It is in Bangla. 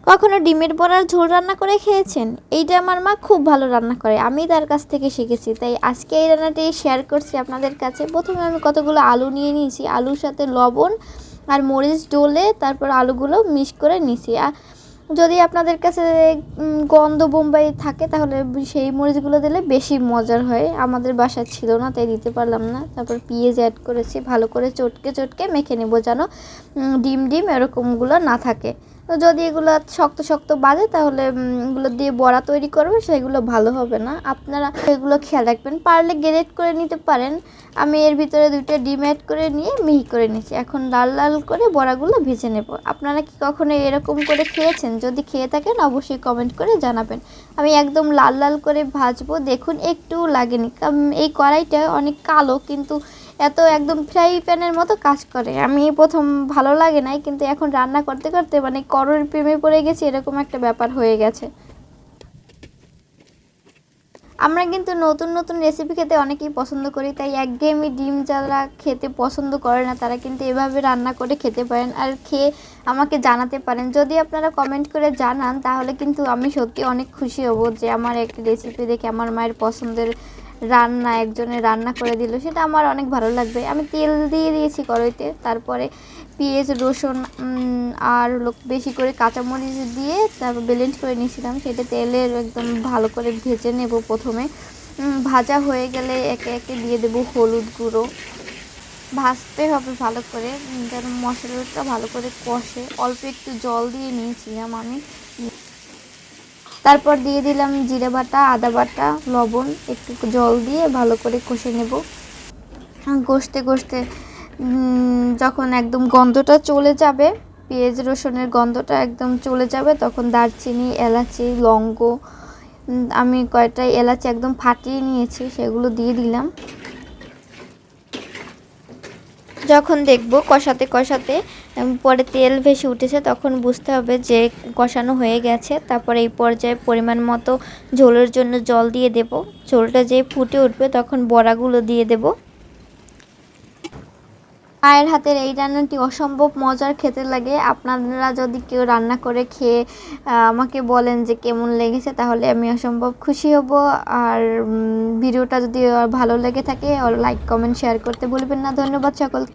কখনো ডিমের বড়ার ঝোল রান্না করে খেয়েছেন? এইটা আমার মা খুব ভালো রান্না করে, আমি তার কাছ থেকে শিখেছি, তাই আজকে এই রান্নাটি শেয়ার করছি আপনাদের কাছে। প্রথমে আমি কতগুলো আলু নিয়ে নিয়েছি, আলুর সাথে লবণ আর মরিচ ডলে তারপর আলুগুলো মিক্স করে নিয়েছি। যদি আপনাদের কাছে গন্ধ বোম্বাই থাকে তাহলে সেই মরিচগুলো দিলে বেশি মজার হয়। আমাদের বাসায় ছিল না তাই দিতে পারলাম না। তারপর পেঁয়াজ অ্যাড করেছি, ভালো করে চটকে চটকে মেখে নেবো যেন ডিম ডিম এরকমগুলো না থাকে। তো যদি এগুলো শক্ত শক্ত বাজে তাহলে এগুলো দিয়ে বড়া তৈরি করবে, সেগুলো ভালো হবে না। আপনারা এগুলো খেয়াল রাখবেন, পারলে গ্রেট করে নিতে পারেন। আমি এর ভিতরে 2টা ডিম অ্যাড করে নিয়ে মিহি করে নিচ্ছি। এখন লাল লাল করে বড়াগুলো ভেজে নেব। আপনারা কি কখনো এরকম করে খেয়েছেন? যদি খেয়ে থাকেন অবশ্যই কমেন্ট করে জানাবেন। আমি একদম লাল লাল করে ভাজবো, দেখুন একটু লাগেনি। এই কড়াইটা অনেক কালো কিন্তু এত একদম ফ্রাই প্যানের মতো কাজ করে। আমি প্রথম ভালো লাগে নাই, কিন্তু এখন রান্না করতে করতে মানে করোর প্রেমে পড়ে গেছি, এরকম একটা ব্যাপার হয়ে গেছে। আমরা কিন্তু নতুন নতুন রেসিপি খেতে অনেকেই পছন্দ করি, তাই একঘেয়েমি ডিম যারা খেতে পছন্দ করে না তারা কিন্তু এভাবে রান্না করে খেতে পারেন, আর খেয়ে আমাকে জানাতে পারেন। যদি আপনারা কমেন্ট করে জানান তাহলে কিন্তু আমি সত্যি অনেক খুশি হব যে আমার একটি রেসিপি দেখে আমার মায়ের পছন্দের রান্না একজনের রান্না করে দিল, সেটা আমার অনেক ভালো লাগবে। আমি তেল দিয়ে দিয়েছি কড়াইতে, তারপরে পেঁয়াজ রসুন আর বেশি করে কাঁচামরিচ দিয়ে তারপর ব্লেন্ড করে নিয়েছিলাম, সেটা তেলের একদম ভালো করে ভেজে নেব। প্রথমে ভাজা হয়ে গেলে একে একে দিয়ে দেব হলুদ গুঁড়ো। ভাজতে হবে ভালো করে যেন মশলাটা ভালো করে কষে। অল্প একটু জল দিয়ে নিয়েছিলাম আমি। তারপর দিয়ে দিলাম জিরে বাটা, আদা বাটা, লবণ, একটু জল দিয়ে ভালো করে কষে নেব। কষতে কষতে যখন একদম গন্ধটা চলে যাবে, পেঁয়াজ রসুনের গন্ধটা একদম চলে যাবে, তখন দারচিনি, এলাচি, লবঙ্গ, আমি কয়টা এলাচি একদম ফাটিয়ে নিয়েছি সেগুলো দিয়ে দিলাম। যখন দেখব কষাতে কষাতে পরে তেল ভেসে উঠেছে তখন বুঝতে হবে যে কষানো হয়ে গেছে। তারপরে এই পর্যায়ে পরিমাণ মতো ঝোলের জন্য জল দিয়ে দেব। ঝোলটা যে ফুটে উঠবে তখন বড়াগুলো দিয়ে দেব। মায়ের হাতের এই রান্নাটি অসম্ভব মজার খেতে লাগে। আপনারা যদি কেউ রান্না করে খেয়ে আমাকে বলেন যে কেমন লেগেছে তাহলে আমি অসম্ভব খুশি হব। আর ভিডিওটা যদি ভালো লেগে থাকে লাইক কমেন্ট শেয়ার করতে ভুলবেন না। ধন্যবাদ সকলকে।